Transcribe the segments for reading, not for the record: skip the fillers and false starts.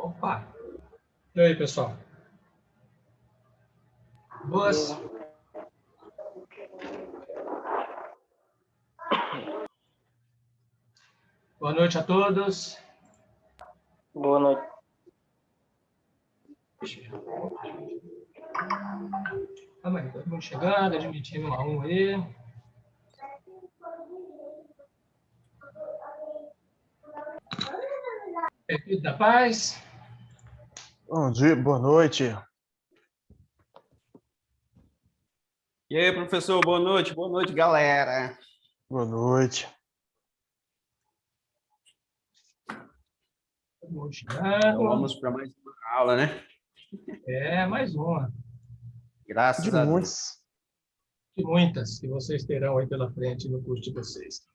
Opa! E aí, pessoal? Boas? Boa noite a todos. Boa noite. Calma aí, todo mundo chegando, admitindo um a um aí. Espírito da paz. Bom dia, boa noite. E aí, professor, boa noite, galera. Boa noite. Todo mundo Então, chegando. vamos para mais uma aula, né? Mais uma. Graças De a Deus. muitos. De muitas que vocês terão aí pela frente no curso de vocês.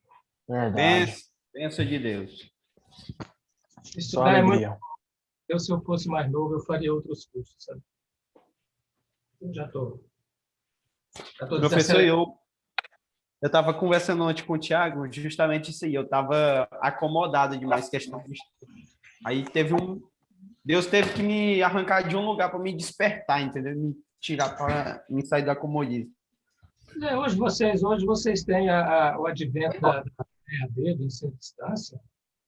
Verdade. Bênção de Deus. Só Estudar é muito. alegria. Se eu fosse mais novo, eu faria outros cursos, sabe? Eu já estou. Professor, eu estava conversando ontem com o Thiago, justamente isso aí. Eu estava acomodado demais questão de estudo. Aí Deus teve que me arrancar de um lugar para me despertar, entendeu? Me tirar para me sair da comodismo. Hoje vocês têm o advento da EAD, do ensino à distância.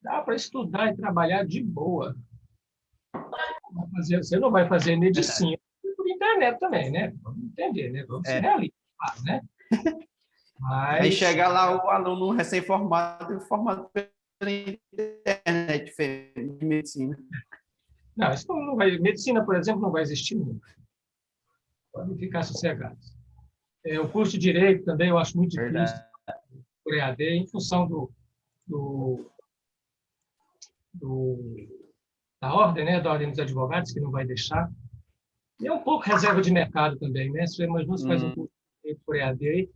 Dá para estudar e trabalhar de boa. Você não vai fazer medicina por internet também, né? Vamos entender, né? Vamos ser realistas, né? Mas... Aí chega lá o aluno recém-formado, formado pela internet de medicina. Não, isso não vai... Medicina, por exemplo, não vai existir nunca. Podem ficar sossegados. O curso de Direito também eu acho muito difícil por EAD, em função da ordem, né? Da ordem dos advogados, que não vai deixar. E é um pouco reserva de mercado também, né? Se você faz um curso por EAD,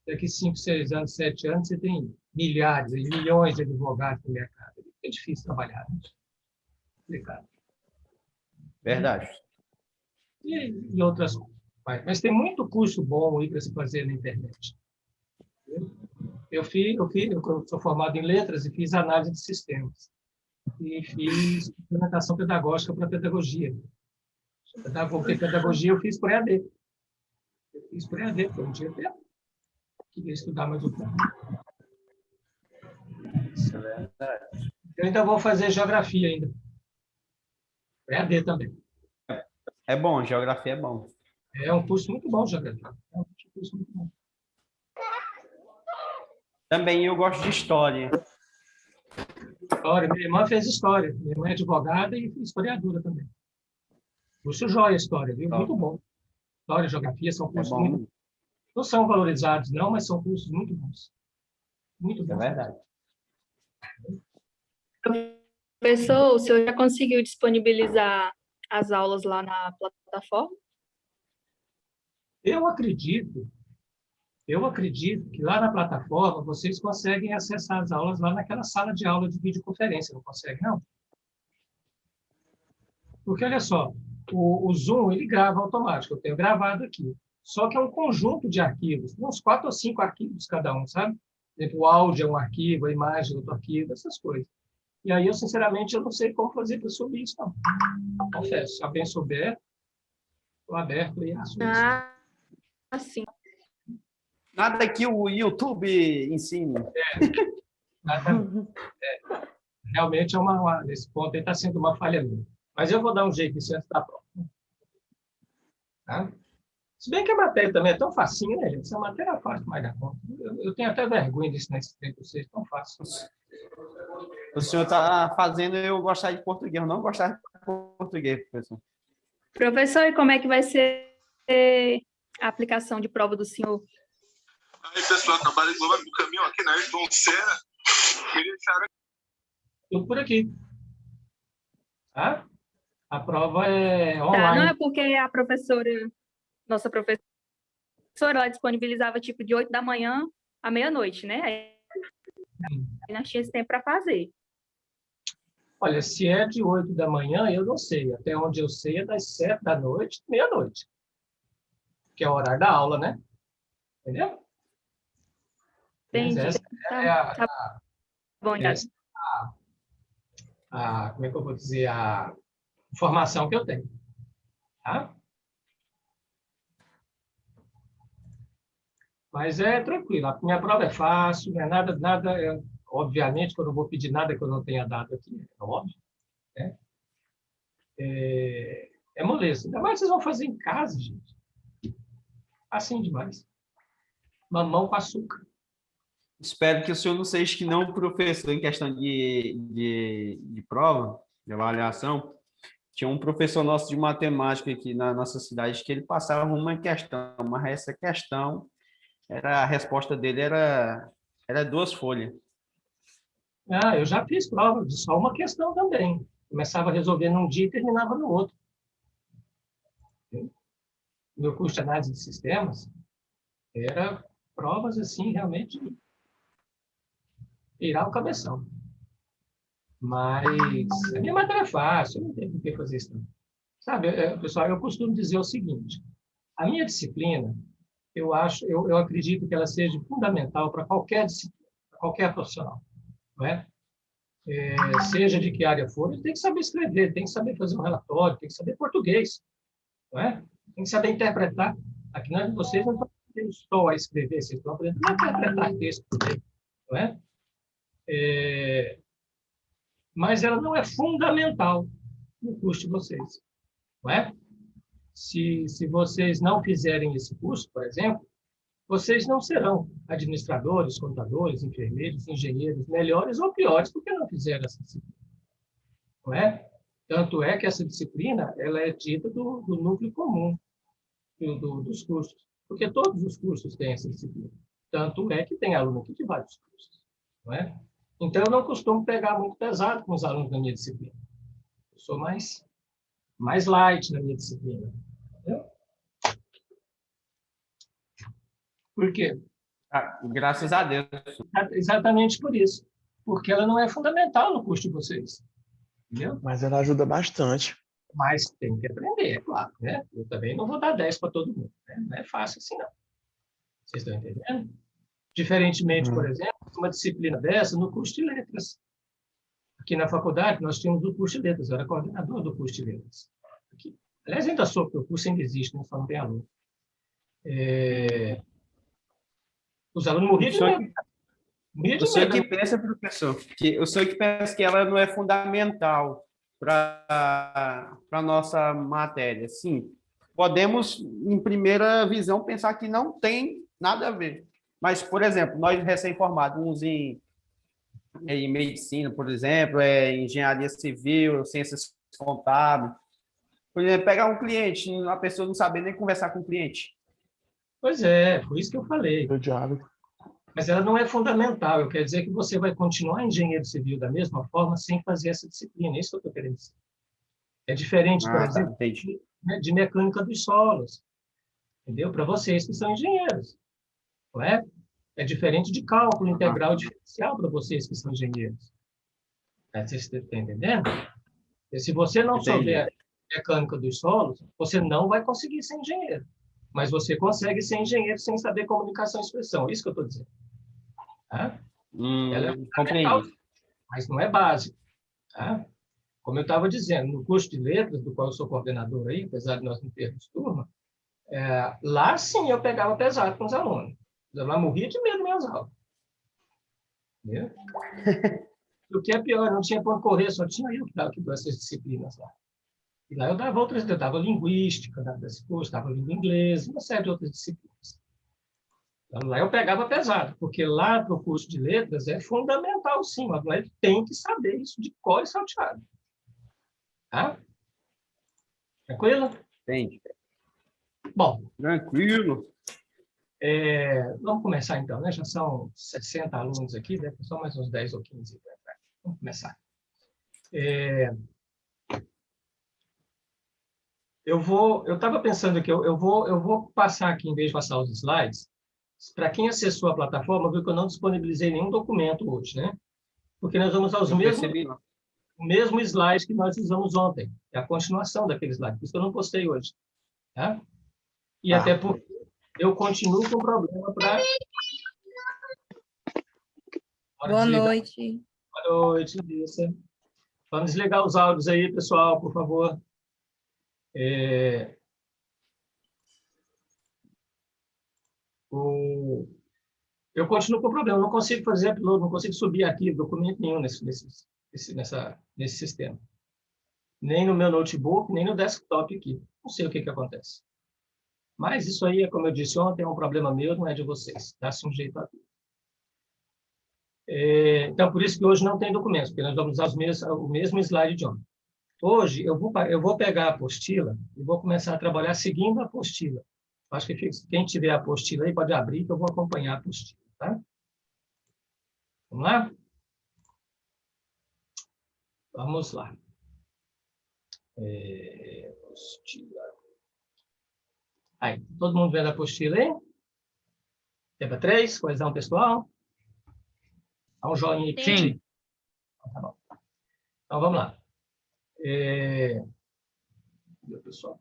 daqui 5, 6 anos, 7 anos, você tem milhares e milhões de advogados no mercado. É difícil trabalhar, né? Complicado. Verdade. E outras coisas. Mas tem muito curso bom aí para se fazer na internet. Eu sou formado em letras e fiz análise de sistemas. E fiz implementação pedagógica para pedagogia. Voltei pedagogia, eu fiz por EAD. Porque eu não tinha tempo. Queria estudar mais um pouco. Isso é verdade. Eu ainda vou fazer geografia ainda. EAD também. É bom, geografia é bom. É um curso muito bom, geografia. É um curso muito bom. Também eu gosto de história. História. Minha irmã fez história. Minha irmã é advogada e historiadora também. Curso jóia história, viu? Muito bom. História e geografia são cursos muito... Não são valorizados, não, mas são cursos muito bons. Muito bons. É verdade. Professor, o senhor já conseguiu disponibilizar as aulas lá na plataforma? Eu acredito que lá na plataforma vocês conseguem acessar as aulas lá naquela sala de aula de videoconferência, não consegue, não? Porque, olha só, o Zoom, ele grava automático, eu tenho gravado aqui. Só que é um conjunto de arquivos, uns 4 ou 5 arquivos cada um, sabe? Por exemplo, o áudio é um arquivo, a imagem é outro arquivo, essas coisas. E aí, sinceramente, eu não sei como fazer para subir isso, não. Confesso, se alguém souber, estou aberto aí a subir isso. Ah, sim. Nada que o YouTube ensine. Realmente, nesse ponto aí está sendo uma falha minha. Mas eu vou dar um jeito nisso antes da prova. Tá? Se bem que a matéria também é tão facinho, né, gente? Essa matéria é fácil mais da conta. Eu tenho até vergonha disso nesse tempo, vocês tão fácil. O senhor está fazendo eu gostar de português. Eu não gostar de português, professor. Professor, e como é que vai ser a aplicação de prova do senhor? Aí, pessoal, trabalho no caminho aqui, né? Ayrton Senna. Tudo por aqui. Tá? A prova é Tá, online. não é porque a nossa professora, ela disponibilizava tipo de 8 da manhã à meia-noite, né? Aí nós tínhamos esse tempo para fazer. Olha, se é de 8 da manhã, eu não sei. Até onde eu sei é das 7 da noite, meia-noite. Que é o horário da aula, né? Entendeu? Entendi. Essa Tá bom, já. como é que eu vou dizer? formação que eu tenho. Tá? Mas é tranquilo. A minha prova é fácil, não é nada obviamente, que eu não vou pedir nada que eu não tenha dado aqui, é óbvio. Né? É moleza. Ainda mais vocês vão fazer em casa, gente. Assim demais. Mamão com açúcar. Espero que o senhor não seja que não o professor em questão de prova, de avaliação. Tinha um professor nosso de matemática aqui na nossa cidade que ele passava uma questão, mas essa questão, a resposta dele era 2 folhas. Eu já fiz prova de só uma questão também. Começava a resolver num dia e terminava no outro. Meu curso de análise de sistemas era provas assim, realmente, virar o cabeção. Mas a minha matéria é fácil, eu não tenho por que fazer isso. Não. Sabe, pessoal, eu costumo dizer o seguinte: a minha disciplina, eu acredito que ela seja fundamental para qualquer disciplina, para qualquer profissional. Não é? Seja de que área for, ele tem que saber escrever, tem que saber fazer um relatório, tem que saber português. Não é? Tem que saber interpretar. Aqui vocês não estão aprendendo só a escrever, vocês estão aprendendo a interpretar texto também. Não é? Mas ela não é fundamental no curso de vocês. Não é? Se vocês não fizerem esse curso, por exemplo, vocês não serão administradores, contadores, enfermeiros, engenheiros melhores ou piores porque não fizeram essa disciplina. Não é? Tanto é que essa disciplina ela é dita do núcleo comum dos cursos, porque todos os cursos têm essa disciplina. Tanto é que tem aluno aqui de vários cursos. Não é? Então, eu não costumo pegar muito pesado com os alunos da minha disciplina. Eu sou mais light na minha disciplina. Entendeu? Por quê? Graças a Deus. Exatamente por isso. Porque ela não é fundamental no curso de vocês. Entendeu? Mas ela ajuda bastante. Mas tem que aprender, é claro. Né? Eu também não vou dar 10 para todo mundo. Né? Não é fácil assim, não. Vocês estão entendendo? Diferentemente, por exemplo, uma disciplina dessa no curso de letras. Aqui na faculdade, nós tínhamos o curso de letras. Eu era coordenador do curso de letras. Aqui. Aliás, ainda sou, porque o curso ainda existe, só não tem aluno. Os alunos morriam de medo. O senhor que pensa, professor, que ela não é fundamental para a nossa matéria. Sim, podemos, em primeira visão, pensar que não tem nada a ver. Mas, por exemplo, nós recém-formados, uns em medicina, por exemplo, engenharia civil, ciências contábeis. Por exemplo, pegar um cliente, a pessoa não saber nem conversar com o cliente. Pois é, foi isso que eu falei. Do diálogo. Mas ela não é fundamental. Eu quero dizer que você vai continuar engenheiro civil da mesma forma sem fazer essa disciplina. É isso que eu estou querendo dizer. É diferente, por exemplo, de mecânica dos solos. Entendeu? Para vocês que são engenheiros. Não é? É diferente de cálculo integral diferencial para vocês que são engenheiros. Vocês estão entendendo? E se você não souber mecânica dos solos, você não vai conseguir ser engenheiro. Mas você consegue ser engenheiro sem saber comunicação e expressão. É isso que eu estou dizendo. Tá? Ela é fundamental, mas não é básica. Tá? Como eu estava dizendo, no curso de letras, do qual eu sou coordenador aí, apesar de nós não termos turma, lá sim eu pegava pesado com os alunos. Eu lá morria de medo nas aulas. Entendeu? O que é pior, eu não tinha para correr, só tinha eu que dava essas disciplinas lá. E lá eu dava outras, eu dava linguística, dava língua inglesa, uma série de outras disciplinas. Então, lá eu pegava pesado, porque lá para o curso de letras é fundamental, sim, mas ele tem que saber isso de cor e salteado. Tá? Tranquilo? Entendi. Bom. Tranquilo. Vamos começar então, né? Já são 60 alunos aqui, deve só mais uns 10 ou 15. Vamos começar. Eu estava pensando que eu vou passar aqui, em vez de passar os slides, para quem acessou a plataforma, viu que eu não disponibilizei nenhum documento hoje, né? Porque nós vamos usar o mesmo slide que nós usamos ontem. É a continuação daquele slide, por isso que eu não postei hoje. Tá? E até porque eu continuo com problema para... Boa noite. Boa noite, Lisa. Vamos desligar os áudios aí, pessoal, por favor. Eu continuo com o problema, não consigo fazer upload, não consigo subir aqui documento nenhum nesse sistema. Nem no meu notebook, nem no desktop aqui. Não sei o que acontece. Mas isso aí, como eu disse ontem, é um problema meu, não é de vocês. Dá-se um jeito a tudo. Então, por isso que hoje não tem documentos, porque nós vamos usar o mesmo slide de ontem. Hoje, eu vou pegar a apostila e vou começar a trabalhar seguindo a apostila. Acho que quem tiver a apostila aí pode abrir, que eu vou acompanhar a apostila. Tá? Vamos lá? Vamos lá. Apostila. Aí, todo mundo vendo a apostila aí? Tema 3, coesão textual? Dá um joinha aí. Sim. Tá bom. Então, vamos lá. Meu pessoal.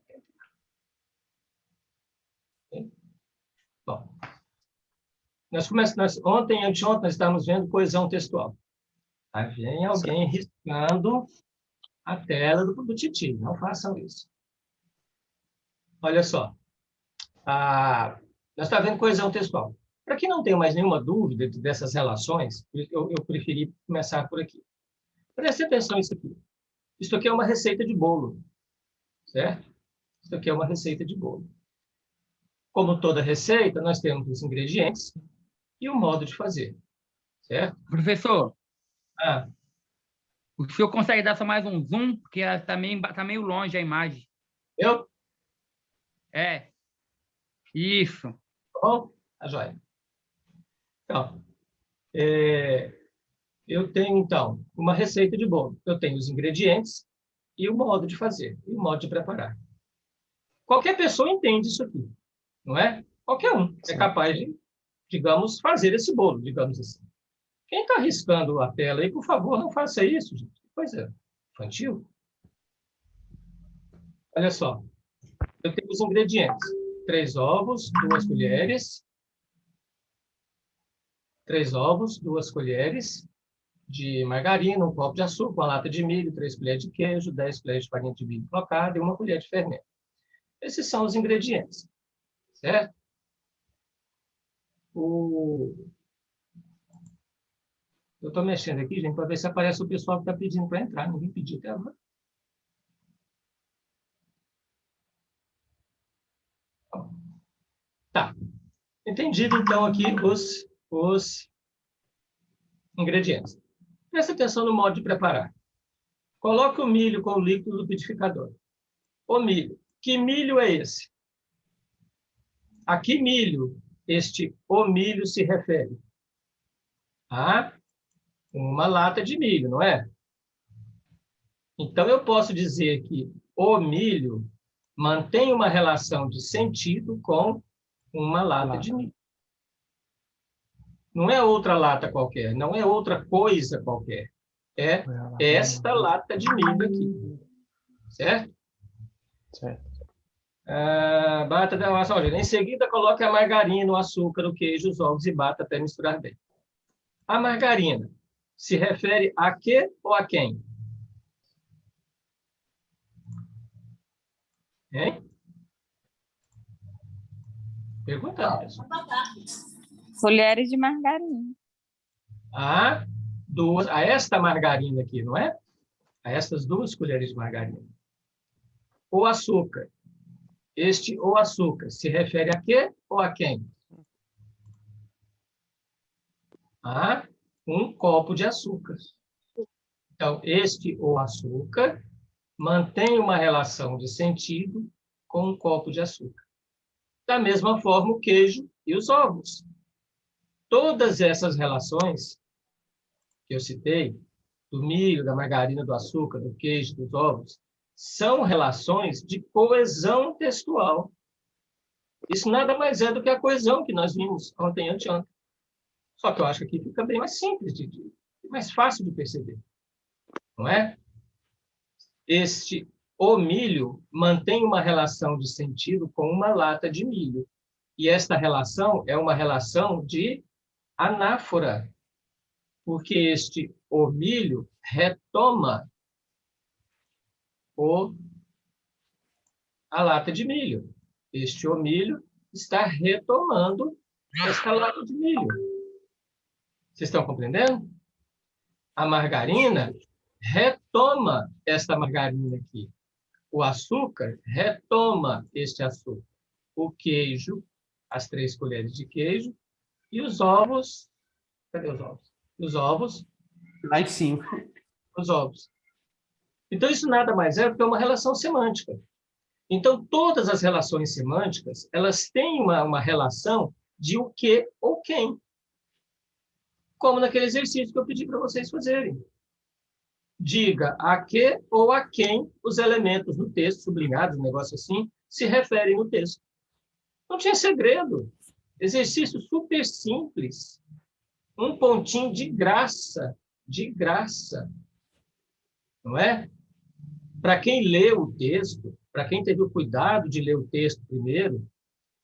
Bom. Ontem e anteontem, nós estávamos vendo coesão textual. Aí vem alguém riscando a tela do Titi. Não façam isso. Olha só. Nós estamos vendo coesão textual. Para quem não tem mais nenhuma dúvida dessas relações, eu preferi começar por aqui. Preste atenção nisso aqui. Isso aqui é uma receita de bolo. Certo? Isso aqui é uma receita de bolo. Como toda receita, nós temos os ingredientes e o modo de fazer. Certo? Professor, Ah, o senhor consegue dar só mais um zoom? Porque está meio longe a imagem. eu? É. Isso. Tá bom? Tá joia. Então, eu tenho, então, uma receita de bolo. Eu tenho os ingredientes e o modo de fazer, e o modo de preparar. Qualquer pessoa entende isso aqui, não é? Qualquer um é capaz de, digamos, fazer esse bolo, digamos assim. Quem está riscando a tela aí, por favor, não faça isso, gente. Que coisa infantil. Olha só. Eu tenho os ingredientes. 3 ovos, 2 colheres. 3 ovos, 2 colheres de margarina, 1 copo de açúcar, 1 lata de milho, 3 colheres de queijo, 10 colheres de farinha de milho flocada e 1 colher de fermento. Esses são os ingredientes, certo? Eu estou mexendo aqui, gente, para ver se aparece o pessoal que está pedindo para entrar. Ninguém pediu até agora. Tá. Entendido, então, aqui os ingredientes. Presta atenção no modo de preparar. Coloque o milho com o líquido liquidificador. O milho. Que milho é esse? A que milho o milho se refere? A uma lata de milho, não é? Então, eu posso dizer que o milho mantém uma relação de sentido com uma lata de milho. Não é outra lata qualquer, não é outra coisa qualquer. É esta lata de milho aqui. Certo? Certo. Bata da massa. Em seguida, coloque a margarina, o açúcar, o queijo, os ovos e bata até misturar bem. A margarina se refere a quê ou a quem? Hein? Perguntando, pessoal. Colheres de margarina. A esta margarina aqui, não é? A estas 2 colheres de margarina. O açúcar. O açúcar se refere a quê ou a quem? A 1 copo de açúcar. Então, o açúcar mantém uma relação de sentido com 1 copo de açúcar. Da mesma forma, o queijo e os ovos. Todas essas relações que eu citei, do milho, da margarina, do açúcar, do queijo, dos ovos, são relações de coesão textual. Isso nada mais é do que a coesão que nós vimos ontem e anteontem. Só que eu acho que aqui fica bem mais simples, mais fácil de perceber. Não é? O milho mantém uma relação de sentido com uma lata de milho. E esta relação é uma relação de anáfora, porque o milho retoma a lata de milho. Este o milho está retomando esta lata de milho. Vocês estão compreendendo? A margarina retoma esta margarina aqui. O açúcar retoma este açúcar. O queijo, as 3 colheres de queijo, e os ovos. Cadê os ovos? Os ovos. Lá em cima. Os ovos. Então, isso nada mais é do que uma relação semântica. Então, todas as relações semânticas, elas têm uma relação de o que ou quem. Como naquele exercício que eu pedi para vocês fazerem. Diga a que ou a quem os elementos do texto, sublinhados, um negócio assim, se referem no texto. Não tinha segredo. Exercício super simples. Um pontinho de graça. De graça. Não é? Para quem lê o texto, para quem teve o cuidado de ler o texto primeiro,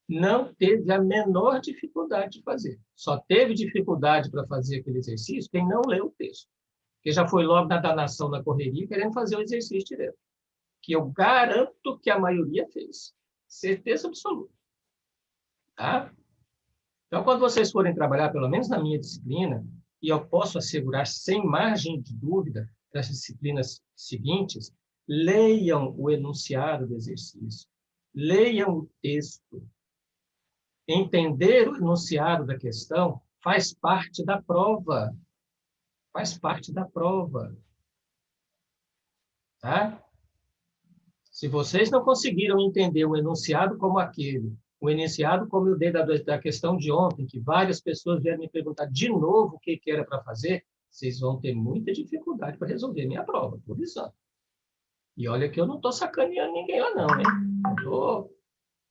não teve a menor dificuldade de fazer. Só teve dificuldade para fazer aquele exercício quem não leu o texto. Porque já foi logo na danação, na correria, querendo fazer o exercício direto. Que eu garanto que a maioria fez. Certeza absoluta. Tá? Então, quando vocês forem trabalhar, pelo menos na minha disciplina, e eu posso assegurar sem margem de dúvida para as disciplinas seguintes, leiam o enunciado do exercício. Leiam o texto. Entender o enunciado da questão faz parte da prova. Faz parte da prova. Tá? Se vocês não conseguiram entender o enunciado como aquele, o enunciado como eu dei da questão de ontem, que várias pessoas vieram me perguntar de novo o que era para fazer, vocês vão ter muita dificuldade para resolver minha prova, estou avisando. E olha que eu não estou sacaneando ninguém lá não, hein? Não estou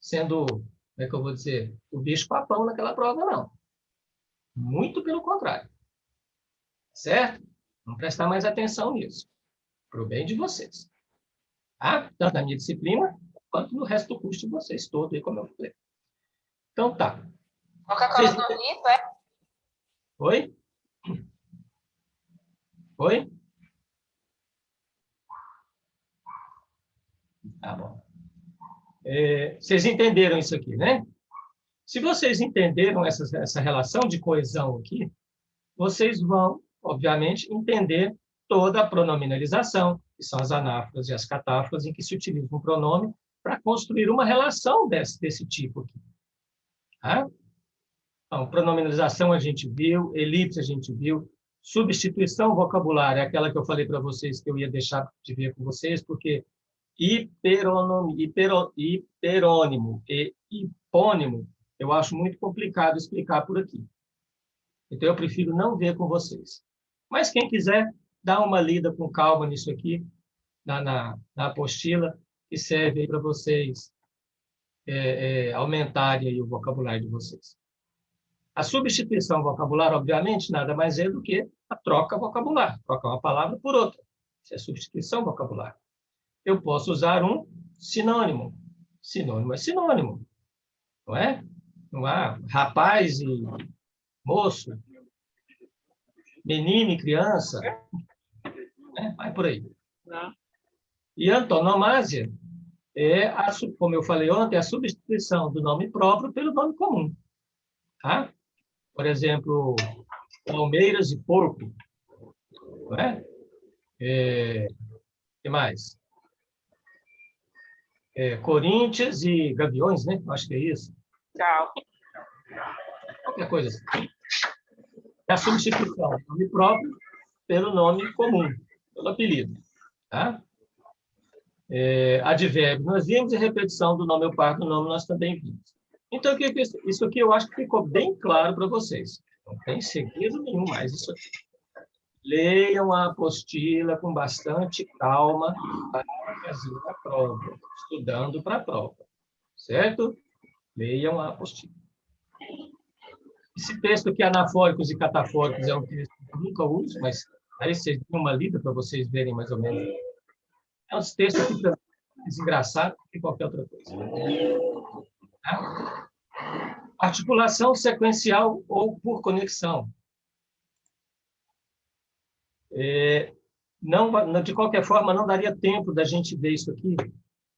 sendo, como é que eu vou dizer, o bicho-papão naquela prova, não. Muito pelo contrário. Certo? Vamos prestar mais atenção nisso. Para o bem de vocês. Tá? Tanto na minha disciplina, quanto no resto do curso de vocês, todo aí, como eu falei. Então, tá. Coca-Cola no litro, é? Oi? Oi? Tá bom. Vocês entenderam isso aqui, né? Se vocês entenderam essa relação de coesão aqui, vocês vão, obviamente, entender toda a pronominalização, que são as anáforas e as catáforas, em que se utiliza um pronome para construir uma relação desse tipo aqui. Tá? Então, pronominalização a gente viu, elipse a gente viu, substituição vocabulária é aquela que eu falei para vocês que eu ia deixar de ver com vocês, porque hiperônimo e hipônimo eu acho muito complicado explicar por aqui. Então, eu prefiro não ver com vocês. Mas quem quiser, dá uma lida com calma nisso aqui, na apostila, que serve para vocês aumentarem aí o vocabulário de vocês. A substituição vocabular, obviamente, nada mais é do que a troca vocabular. Trocar uma palavra por outra. Isso é substituição vocabular. Eu posso usar um sinônimo. Sinônimo é sinônimo. Não é? Não há rapaz e moço, menino e criança. Né? Vai por aí. E antonomásia é, como eu falei ontem, a substituição do nome próprio pelo nome comum. Tá? Por exemplo, Palmeiras e porco. Não é? O que mais? Corinthians e Gaviões, né? Acho que é isso. Tchau. Qualquer coisa assim. É a substituição do nome próprio pelo nome comum, pelo apelido. Tá? Advérbio nós vimos e repetição do nome ou par do nome nós também vimos. Então, isso aqui eu acho que ficou bem claro para vocês. Não tem segredo nenhum mais isso aqui. Leiam a apostila com bastante calma para fazer a prova, estudando para a prova. Certo? Leiam a apostila. Esse texto aqui, anafóricos e catafóricos, é um texto que eu nunca uso, mas aí vocês dão uma lida para vocês verem mais ou menos. É um texto aqui mais engraçado do que qualquer outra coisa. Tá? Articulação sequencial ou por conexão. Não, de qualquer forma, não daria tempo da gente ver isso aqui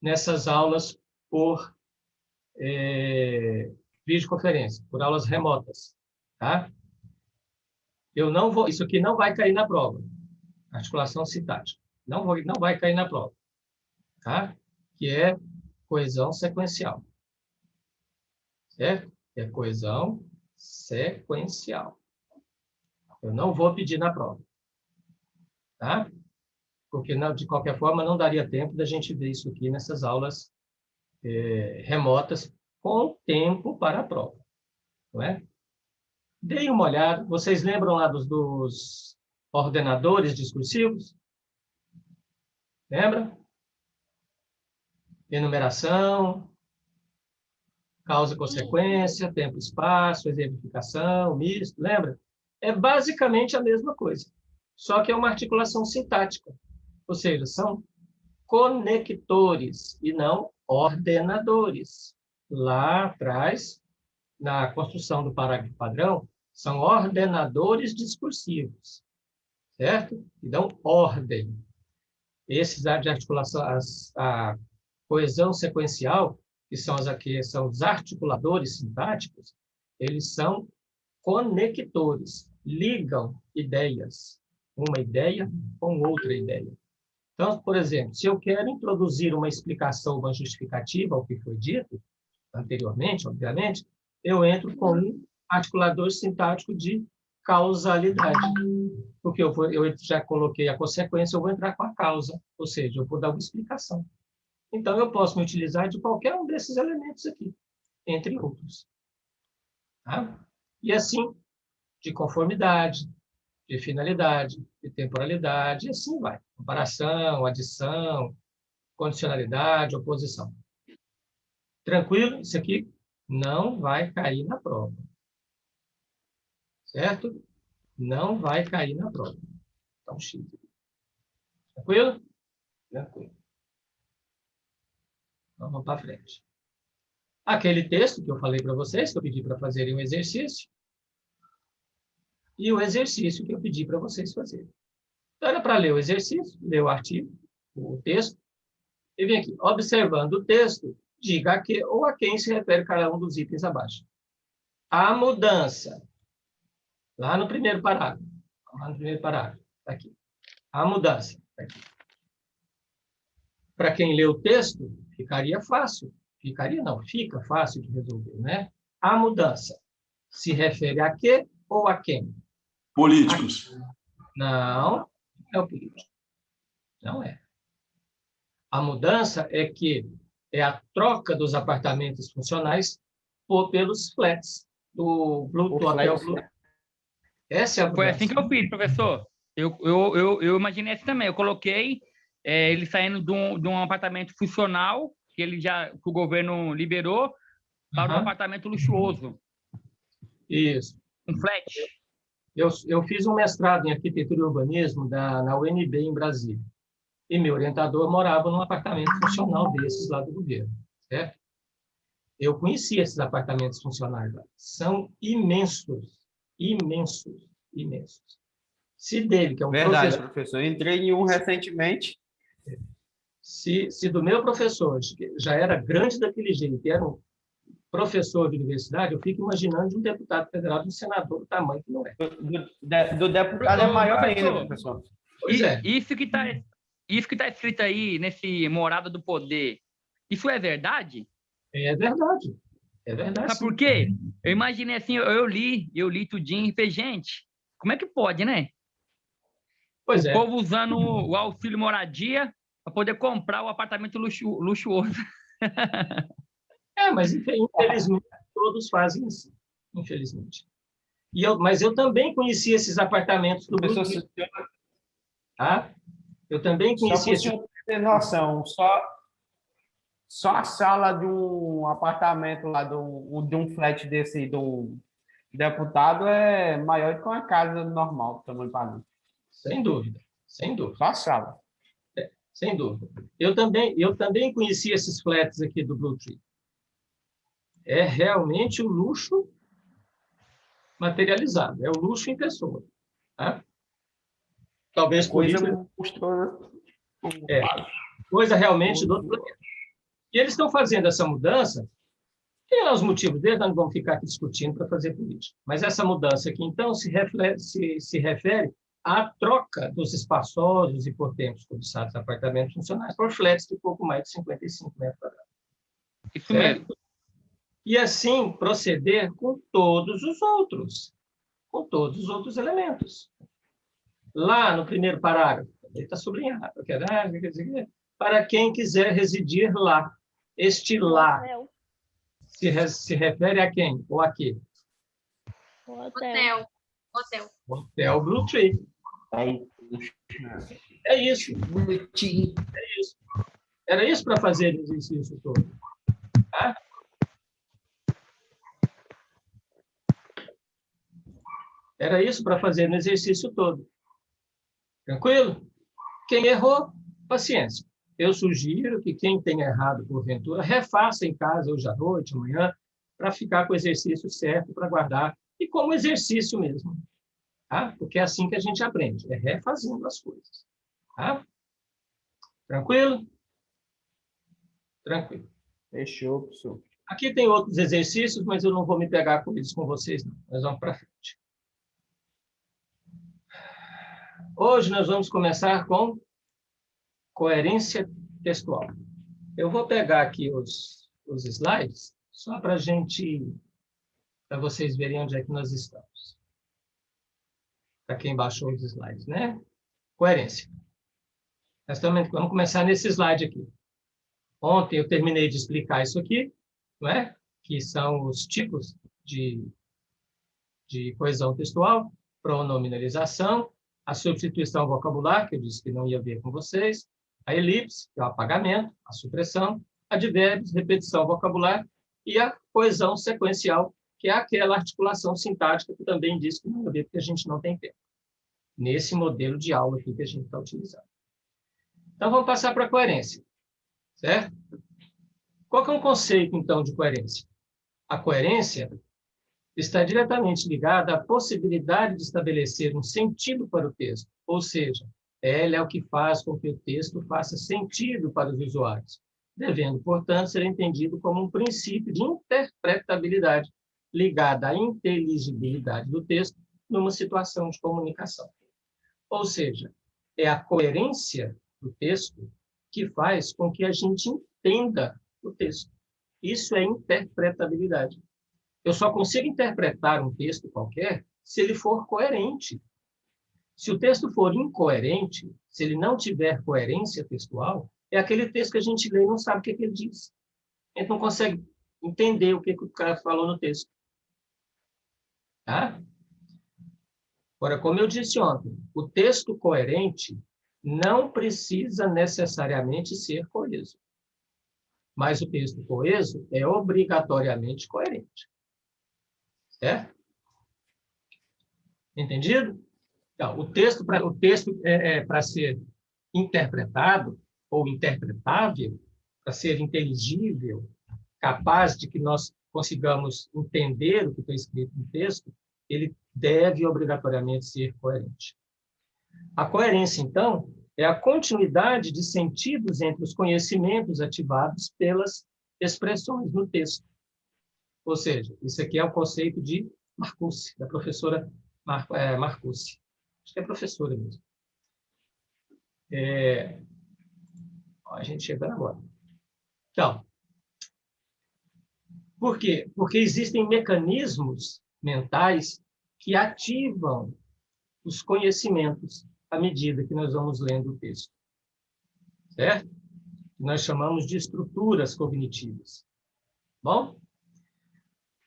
nessas aulas por videoconferência, por aulas remotas, tá? Isso aqui não vai cair na prova. Articulação sintática. Não vai cair na prova, tá? Que é coesão sequencial. Certo? É coesão sequencial. Eu não vou pedir na prova, tá? Porque, de qualquer forma, não daria tempo da gente ver isso aqui nessas aulas remotas com tempo para a prova, não é? Deem uma olhada. Vocês lembram lá dos ordenadores discursivos? Lembra? Enumeração, causa e consequência, tempo e espaço, exemplificação, misto, lembra? É basicamente a mesma coisa, só que é uma articulação sintática, ou seja, são conectores e não ordenadores. Lá atrás, na construção do parágrafo padrão, são ordenadores discursivos, certo? Que dão ordem. Esses de articulação, a coesão sequencial, que são os articuladores sintáticos, eles são conectores, ligam ideias, uma ideia com outra ideia. Então, por exemplo, se eu quero introduzir uma explicação, uma justificativa ao que foi dito anteriormente, obviamente, eu entro com um articulador sintático de causalidade, porque eu já coloquei a consequência, eu vou entrar com a causa, ou seja, eu vou dar uma explicação. Então, eu posso me utilizar de qualquer um desses elementos aqui, entre outros. Tá? E assim, de conformidade, de finalidade, de temporalidade, e assim vai. Comparação, adição, condicionalidade, oposição. Tranquilo? Isso aqui não vai cair na prova. Certo? Não vai cair na prova. Então, X. Tranquilo? Tranquilo. Então, vamos para frente. Aquele texto que eu falei para vocês, que eu pedi para fazerem um exercício, e o exercício que eu pedi para vocês fazerem. Então, era para ler o exercício, ler o artigo, o texto, e vem aqui, observando o texto, diga a que ou a quem se refere cada um dos itens abaixo. A mudança, lá no primeiro parágrafo, tá aqui. A mudança, tá aqui. Para quem lê o texto, ficaria fácil. Fica fácil de resolver, né? A mudança se refere a quê ou a quem? Políticos. Não, é o político. Não é. A mudança é a troca dos apartamentos funcionais pelos flats do Blue Hotel Blue. Essa é a mudança. Foi assim que eu fiz, professor. Eu imaginei assim também. Eu coloquei ele saindo de um apartamento funcional que o governo liberou para um apartamento luxuoso. Isso. Um flat. Eu fiz um mestrado em arquitetura e urbanismo na UNB em Brasília. E meu orientador morava num apartamento funcional desses lá do governo, certo? Eu conheci esses apartamentos funcionais lá. São imensos, imensos, imensos. Se dele, que é um Verdade, professor. Eu entrei em um recentemente. Se do meu professor, que já era grande daquele jeito, era um professor de universidade, eu fico imaginando de um deputado federal, de um senador do tamanho que não é. Do deputado é maior ainda, professor. Pois é. Isso que está escrito aí nesse Morada do Poder, isso é verdade? É verdade. É verdade. Sabe por quê? Eu imaginei assim, eu li tudinho e falei, gente, como é que pode, né? Pois o povo usando o auxílio moradia para poder comprar o apartamento luxuoso. Mas infelizmente todos fazem isso. Infelizmente. Mas eu também conheci esses apartamentos do Blue Tree. Tá? Eu também conheci esses. Só para ter noção, só a sala de um apartamento lá, de um flat desse do deputado é maior do que uma casa normal, tamanho padrão. Sem dúvida, sem dúvida. Só a sala. Sem dúvida. Eu também conheci esses flats aqui do Blue Tree. É realmente o luxo materializado, é o luxo em pessoa. Tá? Talvez por Coisa isso... mostrou, né? Coisa realmente do outro planeta. E eles estão fazendo essa mudança, tem lá os motivos deles, nós não vamos ficar aqui discutindo para fazer política. Mas essa mudança aqui, então, se refere à troca dos espaçosos e por tempos cobiçados apartamentos funcionais por flats de pouco mais de 55 metros quadrados. Isso mesmo. E assim proceder com todos os outros elementos. Lá no primeiro parágrafo, ele está sublinhado, para quem quiser residir lá. Este lá se refere a quem ou a quê? Hotel. Hotel Blue Tree. Aí, É isso. bonitinho. É isso. Era isso para fazer o exercício todo. Tá? Era isso para fazer no exercício todo. Tranquilo? Quem errou, paciência. Eu sugiro que quem tenha errado, porventura, refaça em casa hoje à noite, amanhã, para ficar com o exercício certo, para guardar, e como exercício mesmo. Tá? Porque é assim que a gente aprende, é refazendo as coisas. Tá? Tranquilo? Tranquilo. Fechou, professor. Aqui tem outros exercícios, mas eu não vou me pegar com eles com vocês, não. Nós vamos para frente. Hoje nós vamos começar com coerência textual. Eu vou pegar aqui os slides, só para vocês verem onde é que nós estamos. Para quem baixou os slides, né? Coerência. Vamos começar nesse slide aqui. Ontem eu terminei de explicar isso aqui, não é? Que são os tipos de coesão textual, pronominalização, a substituição vocabular, que eu disse que não ia ver com vocês, a elipse, que é o apagamento, a supressão, advérbios, repetição vocabular e a coesão sequencial, que é aquela articulação sintática que eu também disse que não ia ver porque a gente não tem tempo. Nesse modelo de aula aqui que a gente está utilizando. Então, vamos passar para a coerência. Certo? Qual que é o conceito, então, de coerência? A coerência está diretamente ligada à possibilidade de estabelecer um sentido para o texto, ou seja, ela é o que faz com que o texto faça sentido para os usuários, devendo, portanto, ser entendido como um princípio de interpretabilidade ligada à inteligibilidade do texto numa situação de comunicação. Ou seja, é a coerência do texto que faz com que a gente entenda o texto. Isso é interpretabilidade. Eu só consigo interpretar um texto qualquer se ele for coerente. Se o texto for incoerente, se ele não tiver coerência textual, é aquele texto que a gente lê e não sabe o que ele diz. A gente não consegue entender o que o cara falou no texto. Tá? Agora, como eu disse ontem, o texto coerente não precisa necessariamente ser coeso. Mas o texto coeso é obrigatoriamente coerente. Certo? Entendido? Então, o texto para ser interpretado ou interpretável, para ser inteligível, capaz de que nós consigamos entender o que está escrito no texto, ele deve obrigatoriamente ser coerente. A coerência, então, é a continuidade de sentidos entre os conhecimentos ativados pelas expressões no texto. Ou seja, isso aqui é o conceito de Marcuse, da professora Marcuse. Acho que é professora mesmo. A gente chegando agora. Então, por quê? Porque existem mecanismos mentais que ativam os conhecimentos à medida que nós vamos lendo o texto. Certo? Nós chamamos de estruturas cognitivas. Bom?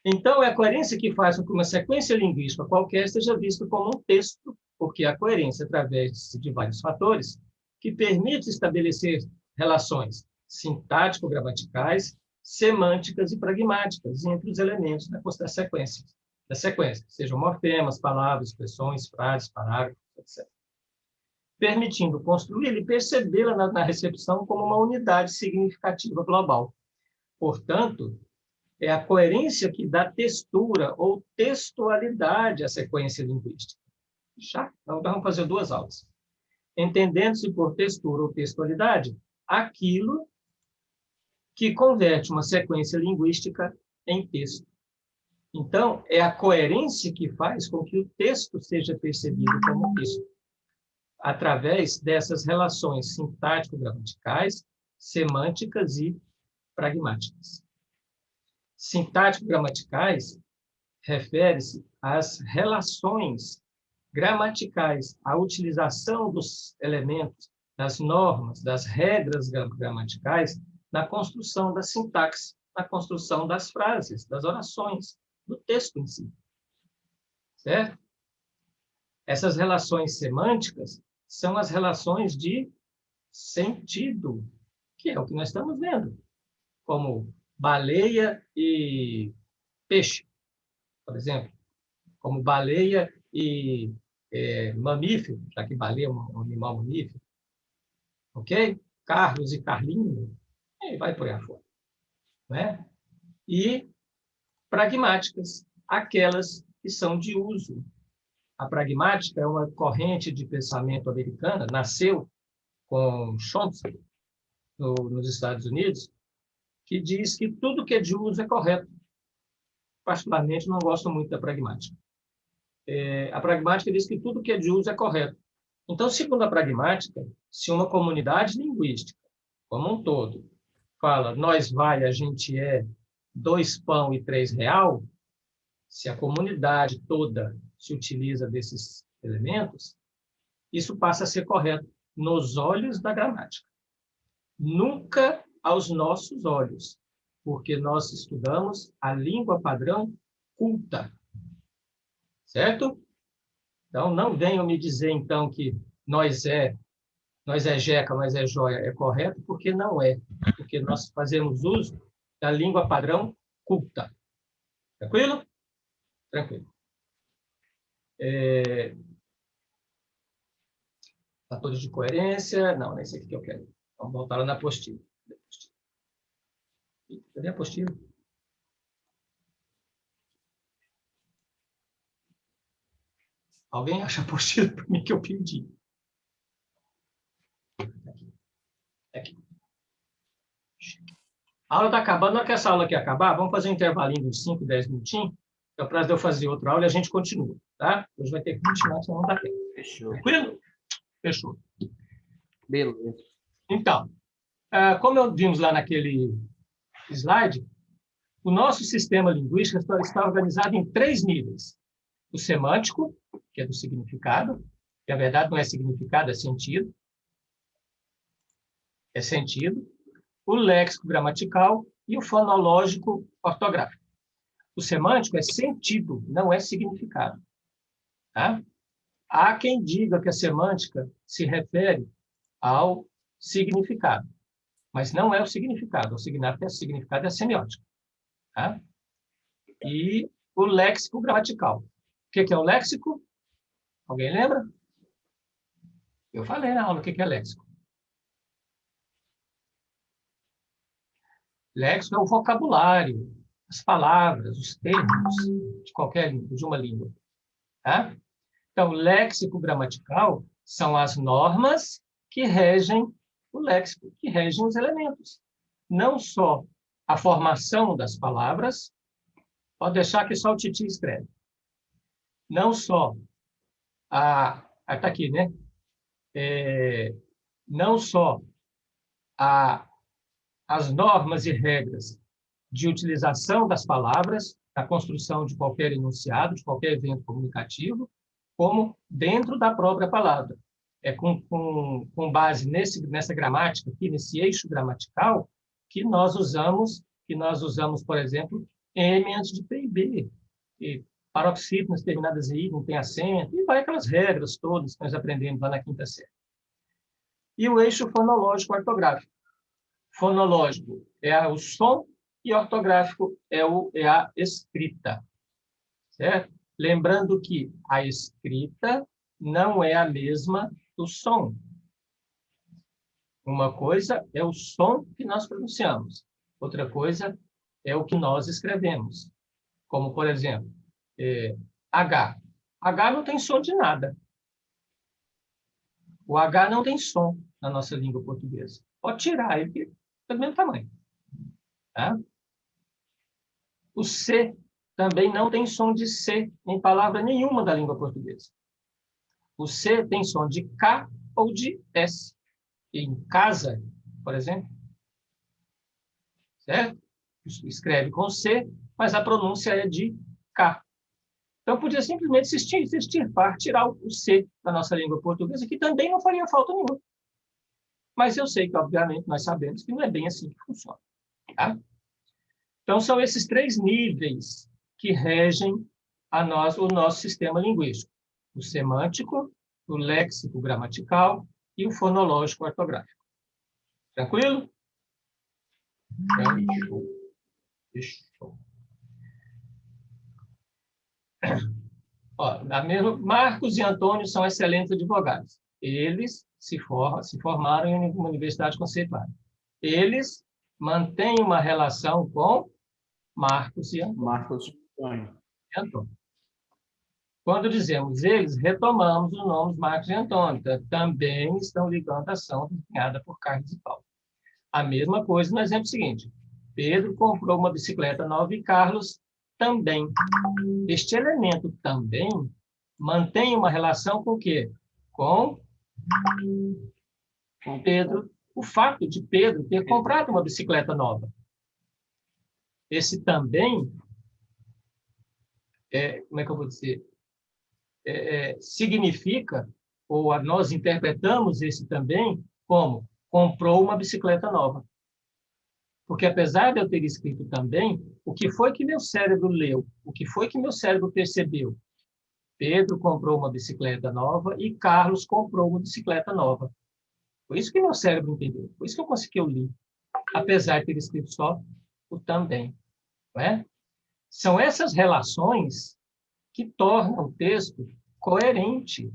Então, é a coerência que faz com que uma sequência linguística qualquer seja vista como um texto, porque a coerência, através de vários fatores, que permite estabelecer relações sintático-gramaticais, semânticas e pragmáticas entre os elementos da sequência, sejam morfemas, palavras, expressões, frases, parágrafos, etc. Permitindo construí-la e percebê-la na recepção como uma unidade significativa global. Portanto, é a coerência que dá textura ou textualidade à sequência linguística. Já? Então, vamos fazer 2 aulas. entendendo-se por textura ou textualidade aquilo que converte uma sequência linguística em texto. Então, é a coerência que faz com que o texto seja percebido como texto, através dessas relações sintático-gramaticais, semânticas e pragmáticas. Sintático-gramaticais refere-se às relações gramaticais, à utilização dos elementos, das normas, das regras gramaticais na construção da sintaxe, na construção das frases, das orações, do texto em si. Certo? Essas relações semânticas são as relações de sentido, que é o que nós estamos vendo, como baleia e peixe, por exemplo, como baleia e mamífero, já que baleia é um animal mamífero, ok? Carlos e Carlinho, e vai por aí afora. Né? E pragmáticas, aquelas que são de uso. A pragmática é uma corrente de pensamento americana, nasceu com Chomsky, nos Estados Unidos, que diz que tudo que é de uso é correto. Particularmente, não gosto muito da pragmática. A pragmática diz que tudo que é de uso é correto. Então, segundo a pragmática, se uma comunidade linguística, como um todo, fala nós vai, a gente é, 2 pão e 3 real, se a comunidade toda se utiliza desses elementos, isso passa a ser correto nos olhos da gramática. Nunca aos nossos olhos, porque nós estudamos a língua padrão culta. Certo? Então, não venham me dizer, então, que nós é jeca, nós é joia, é correto, porque não é. Porque nós fazemos uso da língua padrão culta. Tranquilo? Tranquilo. Fatores de coerência. Não, nem sei o que eu quero. Vamos voltar lá na apostila. Cadê a apostila? Alguém acha a apostila para mim que eu perdi? Aqui. A aula está acabando. Na hora que essa aula aqui acabar, vamos fazer um intervalinho de 5, 10 minutinhos, que é o prazo de eu fazer outra aula e a gente continua. Tá? Hoje vai ter que continuar, senão não dá tempo. Fechou. Tranquilo? Fechou. Beleza. Então, como vimos lá naquele slide, o nosso sistema linguístico está organizado em 3 níveis. O semântico, que é do significado, que na verdade não é significado, é sentido. É sentido. O léxico gramatical e o fonológico ortográfico. O semântico é sentido, não é significado. Tá? Há quem diga que a semântica se refere ao significado, mas não é o significado. O significado é a semiótica. Tá? E o léxico gramatical. O que é o léxico? Alguém lembra? Eu falei na aula o que é léxico. Léxico é o vocabulário, as palavras, os termos de qualquer língua, de uma língua. Tá? Então, léxico gramatical são as normas que regem o léxico, que regem os elementos. Não só a formação das palavras, pode deixar que só o Titi escreve. Não só está aqui, né? Não só as normas e regras de utilização das palavras, da construção de qualquer enunciado, de qualquer evento comunicativo, como dentro da própria palavra. É com base nessa gramática aqui, nesse eixo gramatical, que nós usamos, por exemplo, M antes de P e B. E paroxítonas terminadas em I não tem acento, e vai aquelas regras todas que nós aprendemos lá na 5ª série. E o eixo fonológico ortográfico. Fonológico é o som e ortográfico é a escrita. Certo? Lembrando que a escrita não é a mesma do som. Uma coisa é o som que nós pronunciamos. Outra coisa é o que nós escrevemos. Como, por exemplo, H. H não tem som de nada. O H não tem som na nossa língua portuguesa. Pode tirar ele, porque é do mesmo tamanho. Tá? O C também não tem som de C em palavra nenhuma da língua portuguesa. O C tem som de K ou de S. Em casa, por exemplo. Certo? Escreve com C, mas a pronúncia é de K. Então, podia simplesmente se extirpar, tirar o C da nossa língua portuguesa, que também não faria falta nenhuma. Mas eu sei que, obviamente, nós sabemos que não é bem assim que funciona. Tá? Então, são esses 3 níveis que regem o nosso sistema linguístico. O semântico, o léxico-gramatical e o fonológico-ortográfico. Tranquilo? Fechou. Ó, Marcos e Antônio são excelentes advogados. Eles se formaram em uma universidade conceituada. Eles mantêm uma relação com Marcos e Antônio. Quando dizemos eles, retomamos os nomes Marcos e Antônio. Também estão ligando a ação desempenhada por Carlos e Paulo. A mesma coisa no exemplo seguinte. Pedro comprou uma bicicleta nova e Carlos também. Este elemento também mantém uma relação com o quê? Com Pedro. O fato de Pedro ter comprado uma bicicleta nova. Esse também, como é que eu vou dizer? Significa, ou nós interpretamos esse também como comprou uma bicicleta nova. Porque, apesar de eu ter escrito também, o que foi que meu cérebro leu? O que foi que meu cérebro percebeu? Pedro comprou uma bicicleta nova e Carlos comprou uma bicicleta nova. Foi isso que meu cérebro entendeu. Foi isso que eu li. Apesar de ter escrito só o também. Não é? São essas relações que tornam o texto coerente,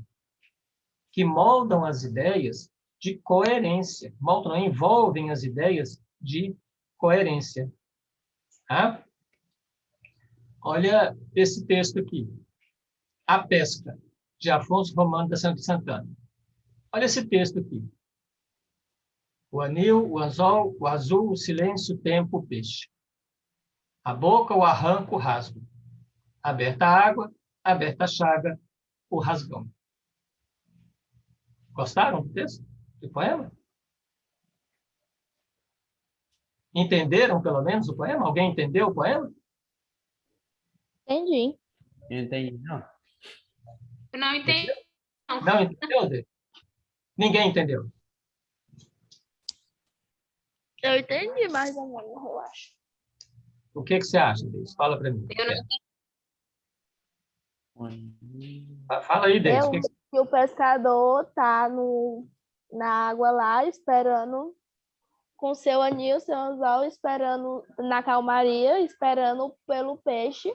que moldam as ideias de coerência, envolvem as ideias de coerência. Tá? Olha esse texto aqui. A Pesca, de Afonso Romano da Santos Santana. Olha esse texto aqui. O anil, o anzol, o azul, o silêncio, o tempo, o peixe. A boca, o arranco, o rasgo. Aberta a água, aberta a chaga, o rasgão. Gostaram do texto? Do poema? Entenderam, pelo menos, o poema? Alguém entendeu o poema? Entendi. Entendi, não. Eu não entendi. Não entendeu, Dê? Ninguém entendeu. Eu entendi mais ou menos, eu acho. O que você acha, Deise? Fala para mim. Eu não Fala aí, Deise. Eu que o pescador tá na água lá, esperando, com seu anil, seu anzol, esperando na calmaria, esperando pelo peixe,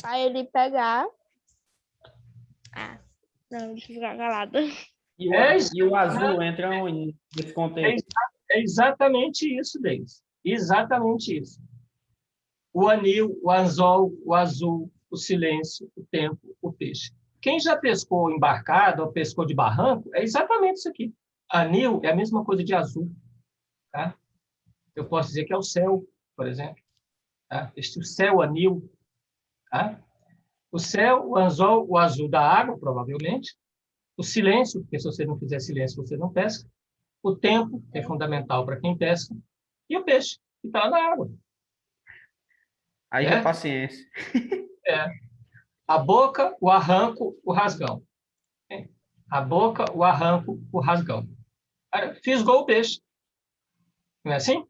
para ele pegar. Não, deixa eu ficar calada. E o azul entra onde nesse contexto? É exatamente isso, Deise. Exatamente isso. O anil, o anzol, o azul, o silêncio, o tempo, o peixe. Quem já pescou embarcado ou pescou de barranco, é exatamente isso aqui. Anil é a mesma coisa de azul. Tá? Eu posso dizer que é o céu, por exemplo. Tá? O céu, anil. Tá? O céu, o anzol, o azul da água, provavelmente. O silêncio, porque se você não fizer silêncio, você não pesca. O tempo, que é fundamental para quem pesca. E o peixe, que está na água. Aí é paciência. A boca, o arranco, o rasgão. A boca, o arranco, o rasgão. Cara, fisgou o peixe. Não é assim?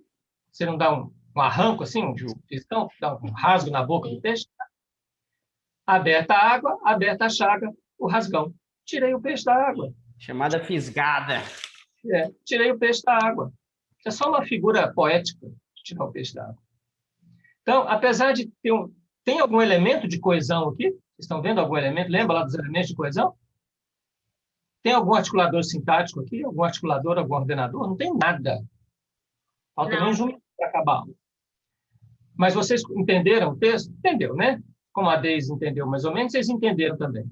Você não dá um arranco assim, um fisgão, dá um rasgo na boca do peixe? Aberta a água, aberta a chaga, o rasgão. Tirei o peixe da água. Chamada fisgada. Tirei o peixe da água. É só uma figura poética de tirar o peixe da água. Então, apesar de ter tem algum elemento de coesão aqui? Vocês estão vendo algum elemento? Lembra lá dos elementos de coesão? Tem algum articulador sintático aqui? Algum articulador, algum ordenador? Não tem nada. Falta menos um minuto para acabar. Mas vocês entenderam o texto? Entendeu, né? Como a Deise entendeu mais ou menos, vocês entenderam também.